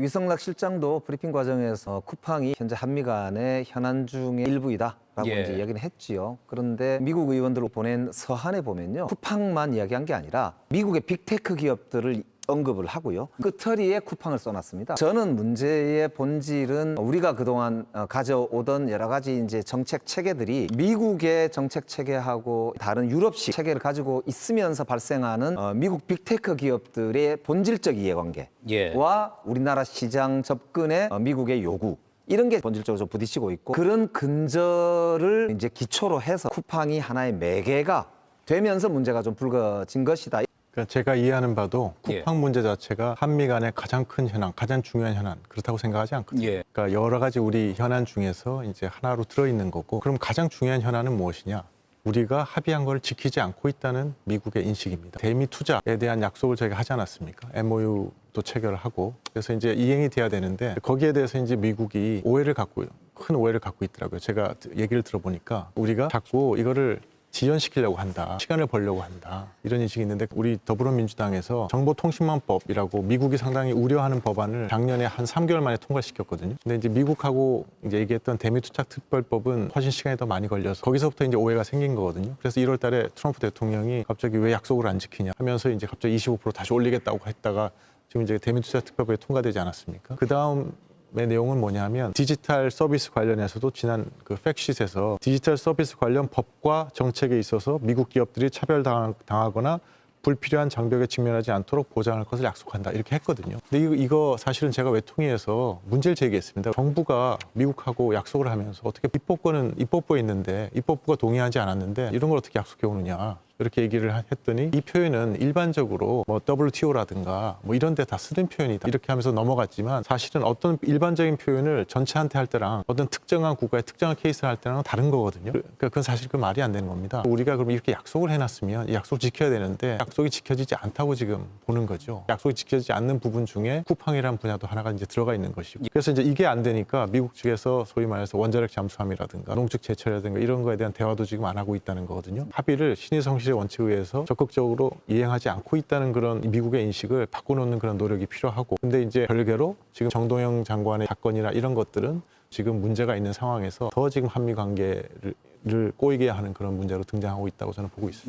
위성락 실장도 브리핑 과정에서 쿠팡이 현재 한미 간의 현안 중의 일부이다라고 이제 이야기는 했지요. 그런데 미국 의원들 보낸 서한에 보면요, 쿠팡만 이야기한 게 아니라 미국의 빅테크 기업들을 언급을 하고요. 끄트리에 쿠팡을 써놨습니다. 저는 문제의 본질은 우리가 그동안 가져오던 여러 가지 이제 정책 체계들이 미국의 정책 체계하고 다른 유럽식 체계를 가지고 있으면서 발생하는 미국 빅테크 기업들의 본질적 이해관계와 우리나라 시장 접근의 미국의 요구, 이런 게 본질적으로 좀 부딪히고 있고, 그런 근저를 이제 기초로 해서 쿠팡이 하나의 매개가 되면서 문제가 좀 불거진 것이다. 그러니까 제가 이해하는 바도 쿠팡 문제 자체가 한미 간의 가장 큰 현안, 가장 중요한 현안, 그렇다고 생각하지 않거든요. 그러니까 여러 가지 우리 현안 중에서 이제 하나로 들어있는 거고, 그럼 가장 중요한 현안은 무엇이냐? 우리가 합의한 걸 지키지 않고 있다는 미국의 인식입니다. 대미 투자에 대한 약속을 저희가 하지 않았습니까? MOU도 체결하고, 그래서 이제 이행이 돼야 되는데 거기에 대해서 이제 미국이 큰 오해를 갖고 있더라고요. 제가 얘기를 들어보니까 우리가 자꾸 이거를 지연시키려고 한다, 시간을 벌려고 한다, 이런 인식이 있는데, 우리 더불어민주당에서 정보통신망법이라고 미국이 상당히 우려하는 법안을 작년에 한 3개월 만에 통과시켰거든요. 근데 이제 미국하고 이제 얘기했던 대미투자특별법은 훨씬 시간이 더 많이 걸려서 거기서부터 이제 오해가 생긴 거거든요. 그래서 1월 달에 트럼프 대통령이 갑자기 왜 약속을 안 지키냐 하면서 이제 갑자기 25% 다시 올리겠다고 했다가 지금 이제 대미투자특별법이 통과되지 않았습니까? 그 다음 내용은 뭐냐면, 디지털 서비스 관련해서도 지난 그 팩시트에서 디지털 서비스 관련 법과 정책에 있어서 미국 기업들이 차별당하거나 불필요한 장벽에 직면하지 않도록 보장할 것을 약속한다, 이렇게 했거든요. 근데 이거 사실은 제가 외통위에서 문제를 제기했습니다. 정부가 미국하고 약속을 하면서 어떻게 입법부에 있는데 입법부가 동의하지 않았는데 이런 걸 어떻게 약속해 오느냐, 이렇게 얘기를 했더니, 이 표현은 일반적으로 뭐 WTO라든가 뭐 이런 데 다 쓰는 표현이다, 이렇게 하면서 넘어갔지만, 사실은 어떤 일반적인 표현을 전체한테 할 때랑 어떤 특정한 국가의 특정한 케이스를 할 때랑 다른 거거든요. 그러니까 그건 사실 그 말이 안 되는 겁니다. 우리가 그럼 이렇게 약속을 해놨으면 이 약속을 지켜야 되는데 약속이 지켜지지 않다고 지금 보는 거죠. 약속이 지켜지지 않는 부분 중에 쿠팡이라는 분야도 하나가 이제 들어가 있는 것이고, 그래서 이제 이게 안 되니까 미국 측에서 소위 말해서 원자력 잠수함이라든가 농축 제철이라든가 이런 거에 대한 대화도 지금 안 하고 있다는 거거든요. 합의를 신의성실의 원칙에 의해서 적극적으로 이행하지 않고 있다는 그런 미국의 인식을 바꿔놓는 그런 노력이 필요하고, 근데 이제 별개로 지금 정동영 장관의 사건이나 이런 것들은 지금 문제가 있는 상황에서 더 지금 한미 관계를 꼬이게 하는 그런 문제로 등장하고 있다고 저는 보고 있습니다.